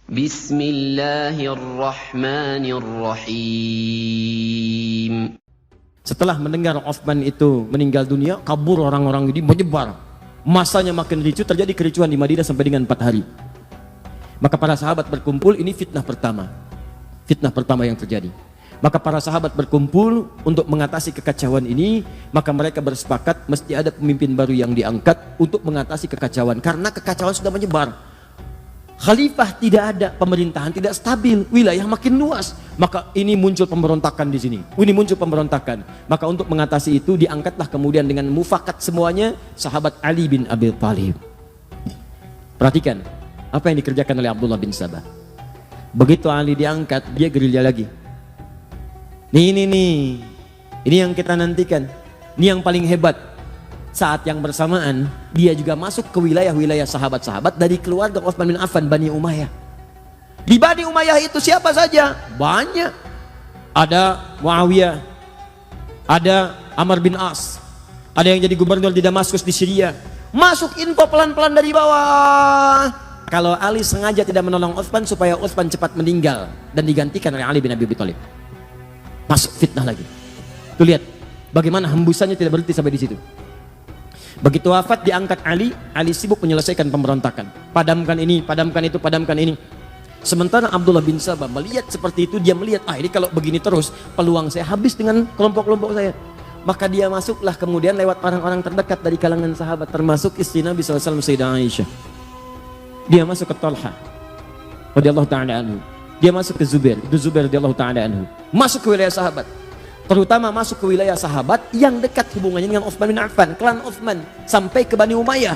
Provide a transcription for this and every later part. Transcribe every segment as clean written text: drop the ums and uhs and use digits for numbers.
Bismillahirrahmanirrahim. Setelah mendengar Utsman itu meninggal dunia, kabur orang-orang ini menyebar. Masanya makin ricuh, terjadi kericuhan di Madinah sampai dengan 4 hari. Maka para sahabat berkumpul, ini fitnah pertama. Fitnah pertama yang terjadi. Maka para sahabat berkumpul untuk mengatasi kekacauan ini, maka mereka bersepakat mesti ada pemimpin baru yang diangkat untuk mengatasi kekacauan. Karena kekacauan sudah menyebar. Khalifah tidak ada, pemerintahan tidak stabil, wilayah makin luas. Maka ini muncul pemberontakan di sini. Ini muncul pemberontakan. Maka untuk mengatasi itu diangkatlah kemudian dengan mufakat semuanya sahabat Ali bin Abi Thalib. Perhatikan apa yang dikerjakan oleh Abdullah bin Sabah. Begitu Ali diangkat, dia gerilya lagi. Ini yang kita nantikan. Ini yang paling hebat. Saat yang bersamaan dia juga masuk ke wilayah-wilayah sahabat-sahabat dari keluarga Utsman bin Affan, Bani Umayyah. Di Bani Umayyah itu siapa saja? Banyak. Ada Muawiyah, ada Amr bin As, ada yang jadi gubernur di Damaskus di Syria. Masuk info pelan-pelan dari bawah. Kalau Ali sengaja tidak menolong Utsman supaya Utsman cepat meninggal dan digantikan oleh Ali bin Abi Thalib. Masuk fitnah lagi. Tuh lihat bagaimana hembusannya tidak berhenti sampai di situ. Begitu wafat diangkat Ali sibuk menyelesaikan pemberontakan. Padamkan ini, padamkan itu, padamkan ini. Sementara Abdullah bin Sabah melihat seperti itu, dia melihat, ini kalau begini terus peluang saya habis dengan kelompok-kelompok saya. Maka dia masuklah kemudian lewat orang-orang terdekat dari kalangan sahabat, termasuk istri Nabi SAW, Sayyidah Aisyah. Dia masuk ke Talha radhiyallahu ta'ala anhu. Dia masuk ke Zubair, itu Zubair radhiyallahu ta'ala anhu. Masuk ke wilayah sahabat. Terutama masuk ke wilayah sahabat yang dekat hubungannya dengan Utsman bin Affan, klan Utsman, sampai ke Bani Umayyah.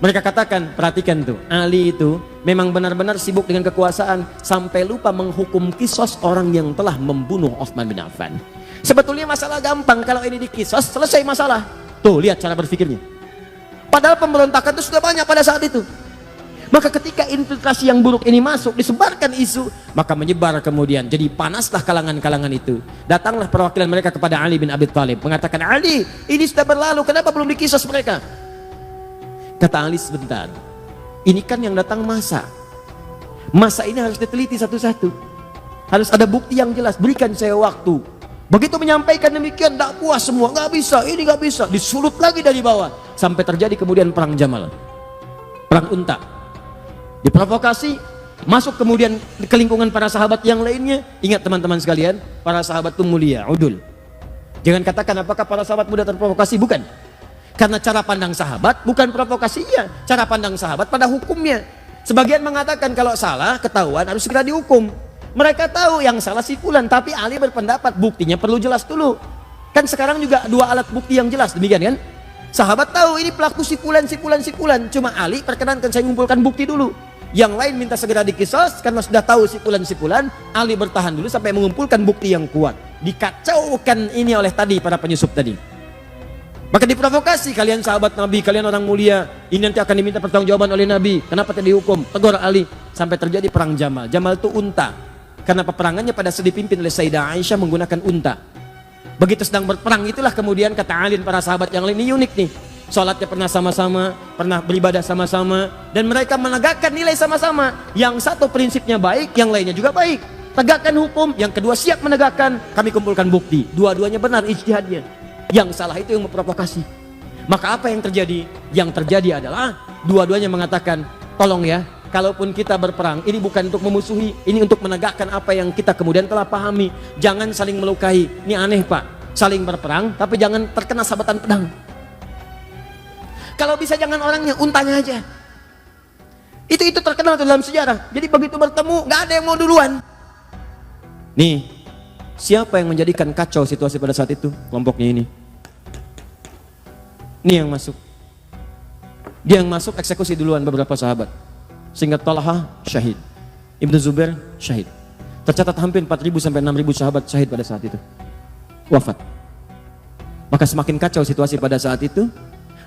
Mereka katakan, perhatikan tuh, Ali itu memang benar-benar sibuk dengan kekuasaan sampai lupa menghukum kisos orang yang telah membunuh Utsman bin Affan. Sebetulnya masalah gampang, kalau ini dikisos selesai masalah. Tuh lihat cara berpikirnya. Padahal pemberontakan itu sudah banyak pada saat itu. Maka ketika infiltrasi yang buruk ini masuk, disebarkan isu, maka menyebar kemudian. Jadi panaslah kalangan-kalangan itu. Datanglah perwakilan mereka kepada Ali bin Abi Thalib, mengatakan, Ali, ini sudah berlalu, kenapa belum dikisos mereka? Kata Ali, sebentar. Ini kan yang datang masa. Masa ini harus diteliti satu-satu. Harus ada bukti yang jelas, berikan saya waktu. Begitu menyampaikan demikian, tak puas semua, nggak bisa, ini nggak bisa. Disulut lagi dari bawah. Sampai terjadi kemudian perang Jamal. Perang Unta. Diprovokasi, masuk kemudian ke lingkungan para sahabat yang lainnya. Ingat teman-teman sekalian, para sahabat itu mulia, udul. Jangan katakan apakah para sahabat mudah terprovokasi, bukan. Karena cara pandang sahabat bukan provokasinya, cara pandang sahabat pada hukumnya. Sebagian mengatakan kalau salah, ketahuan harus segera dihukum. Mereka tahu yang salah si fulan, tapi Ali berpendapat buktinya perlu jelas dulu. Kan sekarang juga 2 alat bukti yang jelas, demikian kan? Sahabat tahu ini pelaku si fulan, si fulan, si fulan. Cuma Ali perkenankan saya mengumpulkan bukti dulu. Yang lain minta segera dikisos karena sudah tahu si fulan. Ali bertahan dulu sampai mengumpulkan bukti yang kuat. Dikacaukan ini oleh tadi para penyusup tadi. Maka diprovokasi, kalian sahabat Nabi, kalian orang mulia, ini nanti akan diminta pertanggungjawaban oleh Nabi. Kenapa tidak dihukum? Tegur Ali. Sampai terjadi perang Jamal. Jamal itu unta. Karena peperangannya pada saat dipimpin oleh Sayyidah Aisyah menggunakan unta. Begitu sedang berperang itulah kemudian kata Ali dan para sahabat yang lain, ini unik nih. Sholatnya pernah sama-sama, pernah beribadah sama-sama, dan mereka menegakkan nilai sama-sama. Yang satu prinsipnya baik, yang lainnya juga baik. Tegakkan hukum, yang kedua siap menegakkan, kami kumpulkan bukti. Dua-duanya benar ijtihadnya. Yang salah itu yang memprovokasi. Maka apa yang terjadi? Yang terjadi adalah dua-duanya mengatakan, tolong ya, kalaupun kita berperang, ini bukan untuk memusuhi, ini untuk menegakkan apa yang kita kemudian telah pahami. Jangan saling melukai. Ini aneh Pak, saling berperang, tapi jangan terkena sabatan pedang. Kalau bisa jangan orangnya, untanya aja. Itu terkenal dalam sejarah. Jadi begitu bertemu, nggak ada yang mau duluan. Nih, siapa yang menjadikan kacau situasi pada saat itu? Kelompoknya ini. Ini yang masuk. Dia yang masuk eksekusi duluan beberapa sahabat. Sehingga Talha syahid, Ibnu Zubair syahid. Tercatat hampir 4.000 sampai 6.000 sahabat syahid pada saat itu. Wafat. Maka semakin kacau situasi pada saat itu.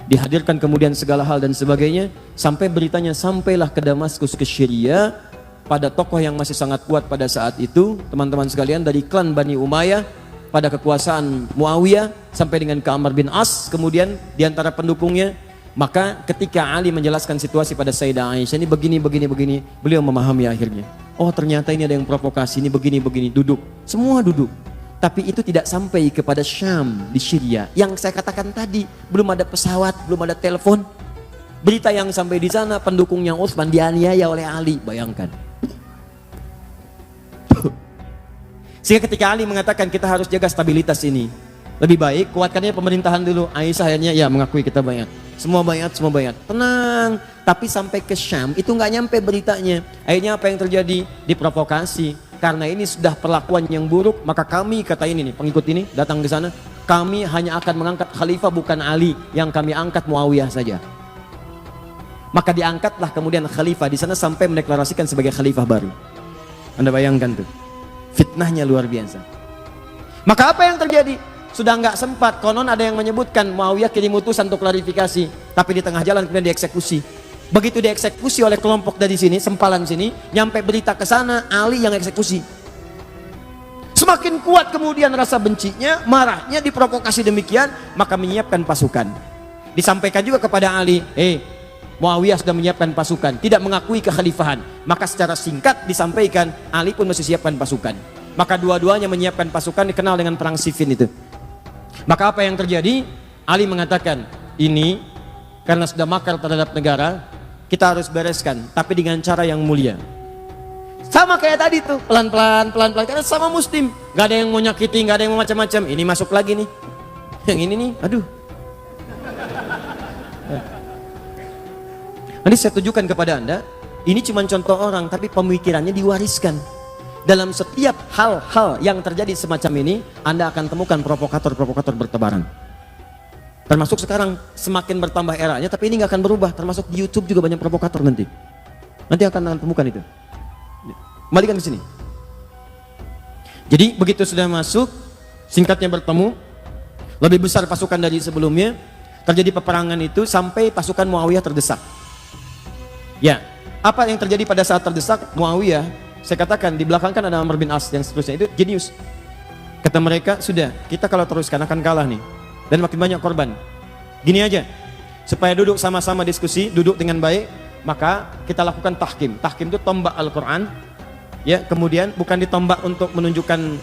Dihadirkan kemudian segala hal dan sebagainya, sampai beritanya sampailah ke Damaskus, ke Syria, pada tokoh yang masih sangat kuat pada saat itu, teman-teman sekalian, dari klan Bani Umayyah, pada kekuasaan Muawiyah, sampai dengan ke Amr bin As, kemudian diantara pendukungnya, Maka ketika Ali menjelaskan situasi pada Sayyidah Aisyah, ini begini, beliau memahami akhirnya. Oh ternyata ini ada yang provokasi, ini begini, duduk. Semua duduk. Tapi itu tidak sampai kepada Syam di Syria. Yang saya katakan tadi, belum ada pesawat, belum ada telepon. Berita yang sampai di sana, pendukungnya Utsman dianiaya oleh Ali, bayangkan. Sehingga ketika Ali mengatakan kita harus jaga stabilitas ini, lebih baik kuatkannya pemerintahan dulu. Aisyah akhirnya ya mengakui kita bayat. Semua bayat. Tenang. Tapi sampai ke Syam itu nggak nyampe beritanya. Akhirnya apa yang terjadi? Diprovokasi. Karena ini sudah perlakuan yang buruk, maka kami, kata ini nih, pengikut ini datang ke sana, kami hanya akan mengangkat khalifah bukan Ali, yang kami angkat Muawiyah saja. Maka diangkatlah kemudian khalifah di sana sampai mendeklarasikan sebagai khalifah baru. Anda bayangkan tuh. Fitnahnya luar biasa. Maka apa yang terjadi? Sudah nggak sempat, konon ada yang menyebutkan Muawiyah kirim utusan untuk klarifikasi, tapi di tengah jalan kemudian dieksekusi. Begitu dieksekusi oleh kelompok dari sini, sempalan sini, nyampe berita ke sana, Ali yang eksekusi. Semakin kuat kemudian rasa bencinya, marahnya, diprovokasi demikian, maka menyiapkan pasukan. Disampaikan juga kepada Ali, Muawiyah sudah menyiapkan pasukan, tidak mengakui kekhalifahan. Maka secara singkat disampaikan, Ali pun mesti siapkan pasukan. Maka dua-duanya menyiapkan pasukan, dikenal dengan perang Siffin itu. Maka apa yang terjadi? Ali mengatakan, ini karena sudah makar terhadap negara, kita harus bereskan, tapi dengan cara yang mulia. Sama kayak tadi tuh, pelan-pelan, karena sama muslim. Gak ada yang mau nyakiti, gak ada yang mau macam-macam. Ini masuk lagi nih. Yang ini nih, aduh. Nanti saya tunjukkan kepada Anda, ini cuma contoh orang, tapi pemikirannya diwariskan. Dalam setiap hal-hal yang terjadi semacam ini, Anda akan temukan provokator-provokator bertebaran. Termasuk sekarang semakin bertambah eranya, tapi ini nggak akan berubah. Termasuk di YouTube juga banyak provokator nanti. Nanti akan temukan itu. Kembalikan ke sini. Jadi begitu sudah masuk, singkatnya bertemu, lebih besar pasukan dari sebelumnya, terjadi peperangan itu sampai pasukan Muawiyah terdesak. Ya, apa yang terjadi pada saat terdesak Muawiyah? Saya katakan di belakang kan ada Amr bin As yang seterusnya, itu jenius. Kata mereka, sudah kita kalau teruskan akan kalah nih, dan makin banyak korban. Gini aja, supaya duduk sama-sama diskusi, duduk dengan baik, maka kita lakukan tahkim. Tahkim itu tombak Al-Quran, ya, kemudian bukan ditombak untuk menunjukkan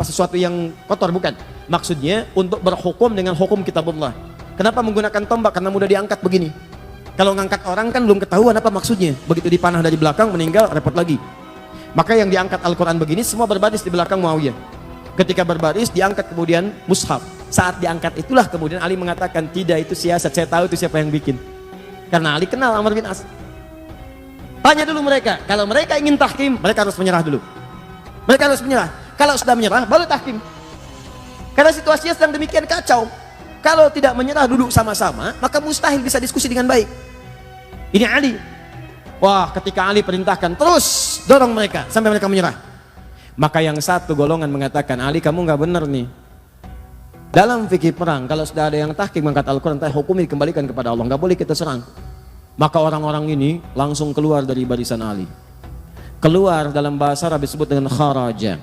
sesuatu yang kotor, bukan. Maksudnya untuk berhukum dengan hukum kitabullah. Kenapa menggunakan tombak? Karena mudah diangkat begini. Kalau ngangkat orang kan belum ketahuan apa maksudnya. Begitu dipanah dari belakang meninggal, repot lagi. Maka yang diangkat Al-Quran begini semua berbaris di belakang Muawiyah. Ketika berbaris diangkat kemudian mushaf. Saat diangkat itulah kemudian Ali mengatakan, tidak, itu siasat, saya tahu itu siapa yang bikin. Karena Ali kenal Amr bin As. Tanya dulu mereka, kalau mereka ingin tahkim, mereka harus menyerah dulu. Mereka harus menyerah. Kalau sudah menyerah baru tahkim. Karena situasinya sedang demikian kacau. Kalau tidak menyerah duduk sama-sama, maka mustahil bisa diskusi dengan baik. Ini Ali. Wah, ketika Ali perintahkan, terus dorong mereka sampai mereka menyerah. Maka yang satu golongan mengatakan, Ali kamu nggak benar nih. Dalam fikih perang, kalau sudah ada yang tahkim mengangkat Al-Quran, hukum dikembalikan kepada Allah, nggak boleh kita serang. Maka orang-orang ini langsung keluar dari barisan Ali. Keluar dalam bahasa Arab disebut dengan kharaja.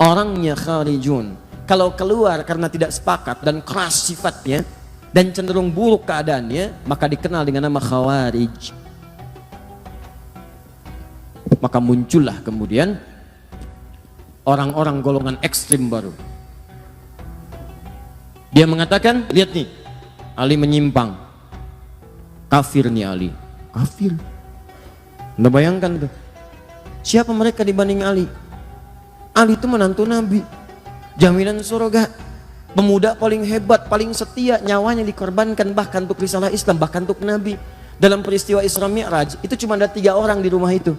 Orangnya kharijun. Kalau keluar karena tidak sepakat dan keras sifatnya dan cenderung buruk keadaannya, maka dikenal dengan nama khawarij. Maka muncullah kemudian orang-orang golongan ekstrim baru. Dia mengatakan, lihat nih, Ali menyimpang. Kafir nih Ali. Kafir. Anda bayangkan tuh. Siapa mereka dibanding Ali? Ali itu menantu Nabi. Jaminan surga. Pemuda paling hebat, paling setia, nyawanya dikorbankan bahkan untuk risalah Islam, bahkan untuk Nabi. Dalam peristiwa Isra Mi'raj, itu cuma ada 3 orang di rumah itu.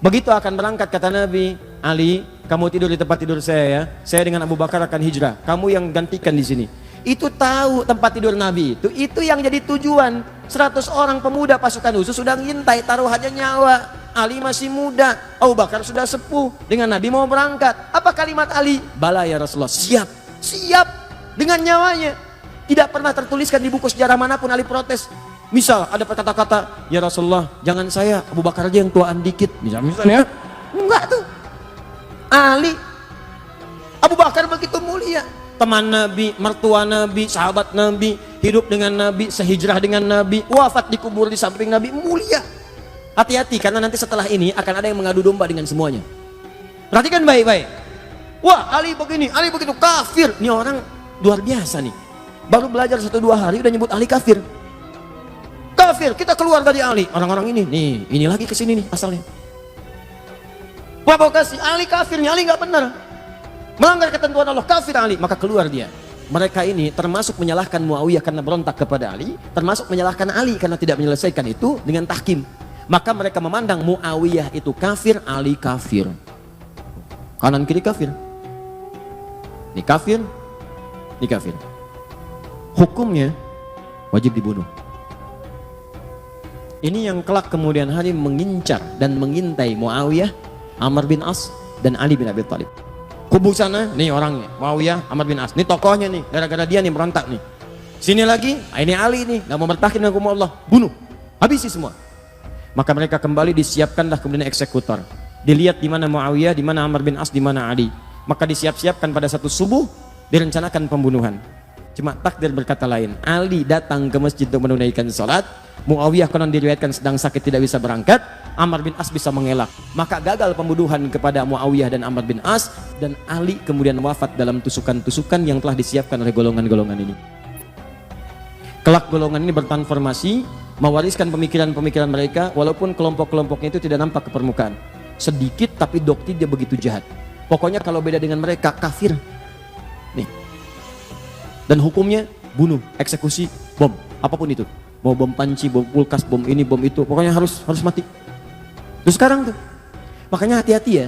Begitu akan berangkat kata Nabi, Ali, kamu tidur di tempat tidur saya ya. Saya dengan Abu Bakar akan hijrah. Kamu yang gantikan di sini. Itu tahu tempat tidur Nabi itu yang jadi tujuan. 100 orang pemuda pasukan khusus sudah ngintai, taruhannya nyawa. Ali masih muda, Abu Bakar sudah sepuh, dengan Nabi mau berangkat. Apa kalimat Ali? Bala ya Rasulullah, siap, siap dengan nyawanya. Tidak pernah tertuliskan di buku sejarah manapun Ali protes. Misal ada kata-kata, ya Rasulullah jangan saya, Abu Bakar aja yang tuaan dikit. Misalnya, enggak tuh. Ali, Abu Bakar begitu mulia. teman Nabi, mertua Nabi, sahabat Nabi, hidup dengan Nabi, sehijrah dengan Nabi, wafat di kubur di samping Nabi, mulia. Hati-hati, karena nanti setelah ini akan ada yang mengadu domba dengan semuanya. Perhatikan baik-baik. Wah, Ali begini, Ali begitu, kafir. Ini orang luar biasa nih. Baru belajar 1-2 hari udah nyebut Ali kafir. Kafir, kita keluar dari Ali. Orang-orang ini lagi kesini nih asalnya. Provokasi, Ali kafir nih, Ali nggak benar. Melanggar ketentuan Allah, kafir Ali, maka keluar dia. Mereka ini termasuk menyalahkan Muawiyah karena berontak kepada Ali, termasuk menyalahkan Ali karena tidak menyelesaikan itu dengan tahkim. Maka mereka memandang Muawiyah itu kafir, Ali kafir. Kanan kiri kafir. Ini kafir, ini kafir. Hukumnya wajib dibunuh. Ini yang kelak kemudian hari mengincar dan mengintai Muawiyah, Amr bin As, dan Ali bin Abi Thalib. Kubu sana, nih orangnya, Muawiyah, Amr bin As. Ini tokohnya nih, gara-gara dia nih berontak nih. Sini lagi, ini Ali nih, gak mau bertahan dengan hukum Allah. Bunuh, habisi semua. Maka mereka kembali disiapkanlah kemudian eksekutor. Dilihat di mana Muawiyah, di mana Amr bin As, di mana Ali. Maka disiap-siapkan pada satu subuh, direncanakan pembunuhan. Cuma takdir berkata lain. Ali datang ke masjid untuk menunaikan sholat. Muawiyah konon diriwayatkan sedang sakit tidak bisa berangkat. Amr bin As bisa mengelak. Maka gagal pembunuhan kepada Muawiyah dan Amr bin As, dan Ali kemudian wafat dalam tusukan-tusukan yang telah disiapkan oleh golongan-golongan ini. Kelak golongan ini bertransformasi, mewariskan pemikiran-pemikiran mereka, walaupun kelompok-kelompoknya itu tidak nampak ke permukaan. Sedikit tapi doktrin dia begitu jahat. Pokoknya kalau beda dengan mereka, kafir. Nih. Dan hukumnya bunuh, eksekusi, bom, apapun itu. Mau bom panci, bom kulkas, bom ini, bom itu, pokoknya harus mati. Terus sekarang tuh, makanya hati-hati ya.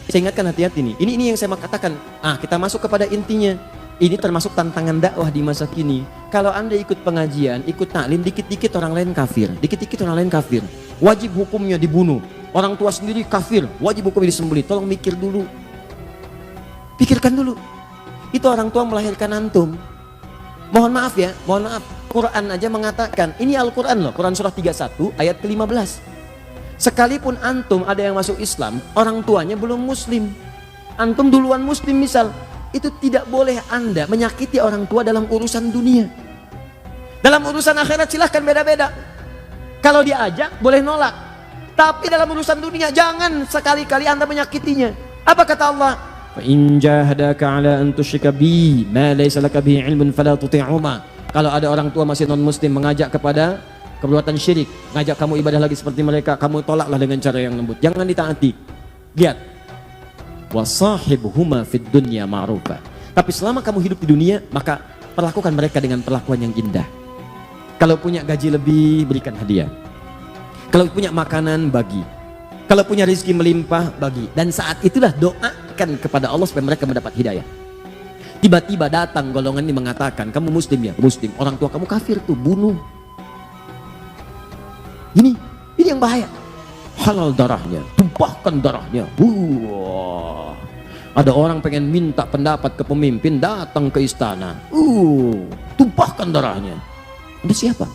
Saya ingatkan hati-hati nih. Ini yang saya katakan. Kita masuk kepada intinya. Ini termasuk tantangan dakwah di masa kini. Kalau Anda ikut pengajian, ikut taklim, dikit-dikit orang lain kafir, dikit-dikit orang lain kafir. Wajib hukumnya dibunuh. Orang tua sendiri kafir, wajib hukumnya disembelih. Tolong mikir dulu. Pikirkan dulu. Itu orang tua melahirkan antum. Mohon maaf ya, mohon maaf. Quran aja mengatakan, ini Al-Quran loh, Quran surah 31 ayat ke-15. Sekalipun antum ada yang masuk Islam, orang tuanya belum muslim. Antum duluan muslim misal, itu tidak boleh Anda menyakiti orang tua dalam urusan dunia. Dalam urusan akhirat silahkan beda-beda. Kalau diajak boleh nolak. Tapi dalam urusan dunia jangan sekali-kali Anda menyakitinya. Apa kata Allah? فَإِنْ جَاهَدَاكَ عَلَىٰ أَنْ تُشْرِكَ بِي مَا لَيْسَ لَكَ بِهِ عِلْمٌ فَلَا تُطِعْهُمَا. Kalau ada orang tua masih non-muslim mengajak kepada perbuatan syirik, ngajak kamu ibadah lagi seperti mereka, kamu tolaklah dengan cara yang lembut, jangan ditaati. Lihat, wasahibhuma fid dunya ma'rufa. Tapi selama kamu hidup di dunia, maka perlakukan mereka dengan perlakuan yang indah. Kalau punya gaji lebih, berikan hadiah. Kalau punya makanan, bagi. Kalau punya rezeki melimpah, bagi. Dan saat itulah doakan kepada Allah supaya mereka mendapat hidayah. Tiba-tiba datang golongan ini mengatakan, kamu muslim ya? Muslim. Orang tua kamu kafir tuh, bunuh. Ini yang bahaya. Halal darahnya, tumpahkan darahnya. Ada orang pengen minta pendapat ke pemimpin, datang ke istana. Tumpahkan darahnya. Anda siapa?